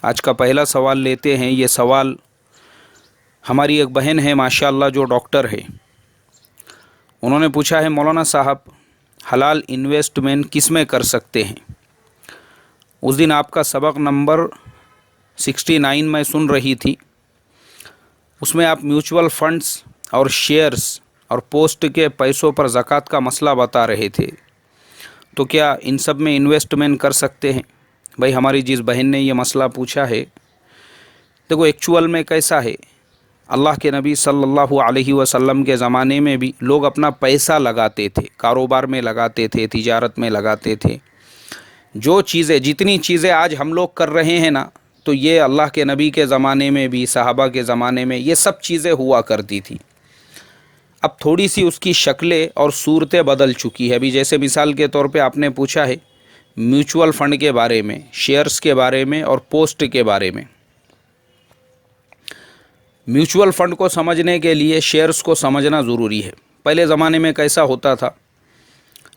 آج کا پہلا سوال لیتے ہیں۔ یہ سوال ہماری ایک بہن ہے ماشاءاللہ جو ڈاکٹر ہے، انہوں نے پوچھا ہے مولانا صاحب حلال انویسٹمنٹ کس میں کر سکتے ہیں؟ اس دن آپ کا سبق نمبر 69 میں سن رہی تھی، اس میں آپ میوچول فنڈز اور شیئرز اور پوسٹ کے پیسوں پر زکوٰۃ کا مسئلہ بتا رہے تھے، تو کیا ان سب میں انویسٹمنٹ کر سکتے ہیں؟ بھائی ہماری جس بہن نے یہ مسئلہ پوچھا ہے، دیکھو ایکچول میں کیسا ہے، اللہ کے نبی صلی اللہ علیہ وسلم کے زمانے میں بھی لوگ اپنا پیسہ لگاتے تھے، کاروبار میں لگاتے تھے، تجارت میں لگاتے تھے۔ جو چیزیں جتنی چیزیں آج ہم لوگ کر رہے ہیں نا، تو یہ اللہ کے نبی کے زمانے میں بھی، صحابہ کے زمانے میں یہ سب چیزیں ہوا کرتی تھی۔ اب تھوڑی سی اس کی شکلیں اور صورتیں بدل چکی ہے۔ ابھی جیسے مثال کے طور پہ آپ نے پوچھا ہے میوچول فنڈ کے بارے میں، شیئرز کے بارے میں اور پوسٹ کے بارے میں۔ میوچول فنڈ کو سمجھنے کے لیے شیئرز کو سمجھنا ضروری ہے۔ پہلے زمانے میں کیسا ہوتا تھا،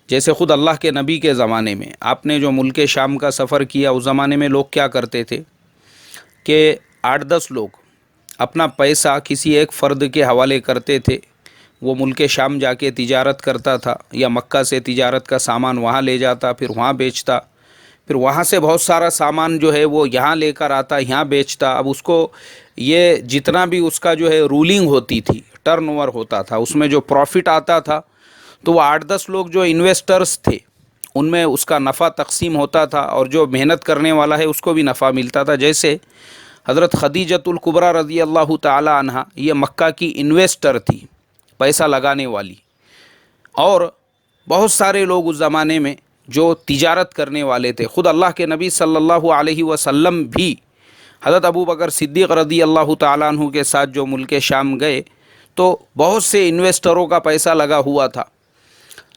جیسے خود اللہ کے نبی کے زمانے میں آپ نے جو ملک شام کا سفر کیا، اس زمانے میں لوگ کیا کرتے تھے کہ 8-10 لوگ اپنا پیسہ کسی ایک فرد کے حوالے کرتے تھے، وہ ملک شام جا کے تجارت کرتا تھا، یا مکہ سے تجارت کا سامان وہاں لے جاتا، پھر وہاں بیچتا، پھر وہاں سے بہت سارا سامان جو ہے وہ یہاں لے کر آتا، یہاں بیچتا۔ اب اس کو یہ جتنا بھی اس کا جو ہے رولنگ ہوتی تھی، ٹرن اوور ہوتا تھا، اس میں جو پروفٹ آتا تھا، تو وہ 8-10 لوگ جو انویسٹرز تھے ان میں اس کا نفع تقسیم ہوتا تھا، اور جو محنت کرنے والا ہے اس کو بھی نفع ملتا تھا۔ جیسے حضرت خدیجۃ الکبریٰ رضی اللہ تعالی عنہا، یہ مکہ کی انویسٹر تھی، پیسہ لگانے والی، اور بہت سارے لوگ اس زمانے میں جو تجارت کرنے والے تھے۔ خود اللہ کے نبی صلی اللہ علیہ وسلم بھی حضرت ابو بکر صدیق رضی اللہ تعالیٰ عنہ کے ساتھ جو ملک شام گئے، تو بہت سے انویسٹروں کا پیسہ لگا ہوا تھا۔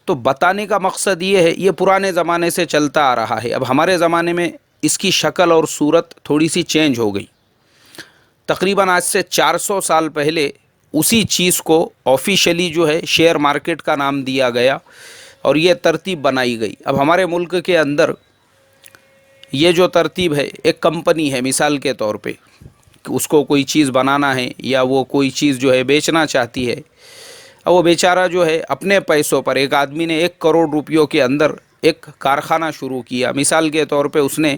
تو بتانے کا مقصد یہ ہے، یہ پرانے زمانے سے چلتا آ رہا ہے۔ اب ہمارے زمانے میں اس کی شکل اور صورت تھوڑی سی چینج ہو گئی۔ تقریباً آج سے 400 سال پہلے اسی چیز کو آفیشلی جو ہے شیئر مارکیٹ کا نام دیا گیا، اور یہ ترتیب بنائی گئی۔ اب ہمارے ملک کے اندر یہ جو ترتیب ہے، ایک کمپنی ہے مثال کے طور پہ، اس کو کوئی چیز بنانا ہے یا وہ کوئی چیز جو ہے بیچنا چاہتی ہے، اور وہ بیچارہ جو ہے اپنے پیسوں پر، ایک آدمی نے 1 کروڑ روپیوں کے اندر ایک کارخانہ شروع کیا، مثال کے طور پہ اس نے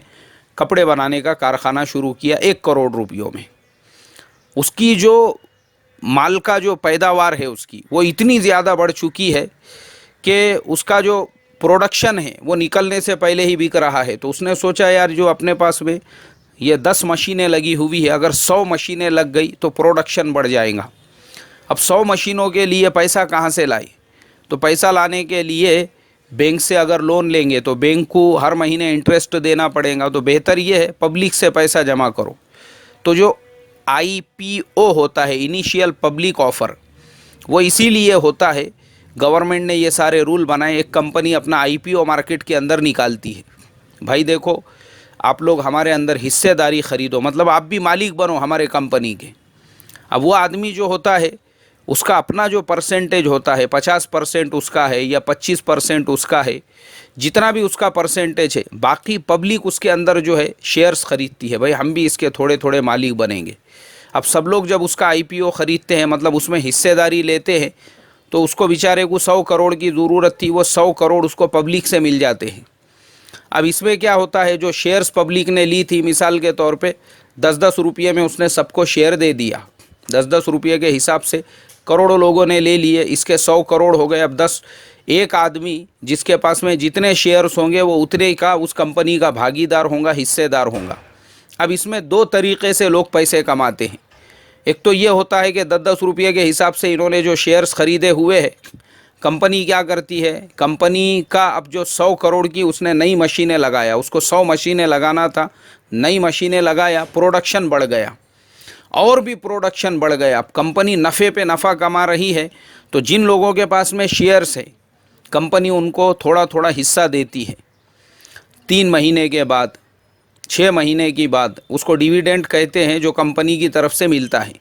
کپڑے بنانے کا کارخانہ شروع کیا 1 کروڑ روپیوں میں۔ اس کی جو مال کا جو پیداوار ہے اس کی، وہ اتنی زیادہ بڑھ چکی ہے کہ اس کا جو پروڈکشن ہے وہ نکلنے سے پہلے ہی بک رہا ہے۔ تو اس نے سوچا یار جو اپنے پاس میں یہ 10 مشینیں لگی ہوئی ہے، اگر 100 مشینیں لگ گئی تو پروڈکشن بڑھ جائے گا۔ اب 100 مشینوں کے لیے پیسہ کہاں سے لائے؟ تو پیسہ لانے کے لیے بینک سے اگر لون لیں گے تو بینک کو ہر مہینے انٹرسٹ دینا پڑے گا، تو بہتر یہ ہے پبلک سے پیسہ جمع کرو۔ تو جو IPO ہوتا ہے، انیشیل پبلک آفر، وہ اسی لیے ہوتا ہے، گورنمنٹ نے یہ سارے رول بنائے۔ ایک کمپنی اپنا IPO مارکیٹ کے اندر نکالتی ہے، بھائی دیکھو آپ لوگ ہمارے اندر حصے داری خریدو، مطلب آپ بھی مالک بنو ہمارے کمپنی کے۔ اب وہ آدمی جو ہوتا ہے اس کا اپنا جو پرسنٹیج ہوتا ہے، 50% اس کا ہے یا 25% اس کا ہے، جتنا بھی اس کا پرسنٹیج ہے، باقی پبلک اس کے اندر جو ہے شیئرز خریدتی ہے، بھائی ہم بھی اس کے تھوڑے تھوڑے مالک بنیں گے۔ اب سب لوگ جب اس کا IPO خریدتے ہیں، مطلب اس میں حصے داری لیتے ہیں، تو اس کو بیچارے کو 100 کروڑ کی ضرورت تھی، وہ 100 کروڑ اس کو پبلک سے مل جاتے ہیں۔ اب اس میں کیا ہوتا ہے، جو شیئرز پبلک نے لی تھی، مثال کے طور پہ 10-10 روپئے میں اس نے سب کو شیئر دے دیا، 10-10 روپئے کے حساب سے کروڑوں لوگوں نے لے لیے، اس کے 100 کروڑ ہو گئے۔ اب ایک آدمی جس کے پاس میں جتنے شیئرز ہوں گے وہ اتنے کا اس کمپنی کا بھاگیدار ہوگا، حصے دار ہوگا۔ اب اس میں 2 طریقے سے لوگ پیسے کماتے ہیں۔ ایک تو یہ ہوتا ہے کہ 10-10 روپئے کے حساب سے انہوں نے جو شیئرز خریدے ہوئے ہیں، کمپنی کیا کرتی ہے، کمپنی کا اب جو 100 کروڑ کی اس نے نئی مشینیں لگایا، اس کو 100 مشینیں لگانا تھا، نئی مشینیں لگایا، پروڈکشن بڑھ گیا، اور بھی پروڈکشن بڑھ گیا۔ اب کمپنی نفع پہ نفع کما رہی ہے، تو جن لوگوں کے پاس میں شیئرز ہے، کمپنی ان کو تھوڑا تھوڑا حصہ دیتی ہے۔ 3 مہینے کے بعد، 6 مہینے کی بعد اس کو ڈیویڈینڈ کہتے ہیں، جو کمپنی کی طرف سے ملتا ہے۔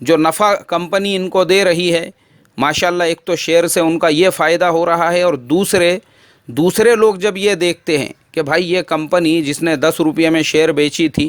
جو نفع کمپنی ان کو دے رہی ہے، ماشاءاللہ ایک تو شیئر سے ان کا یہ فائدہ ہو رہا ہے، اور دوسرے لوگ جب یہ دیکھتے ہیں کہ بھائی یہ کمپنی جس نے 10 روپئے میں شیئر بیچی تھی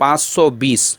520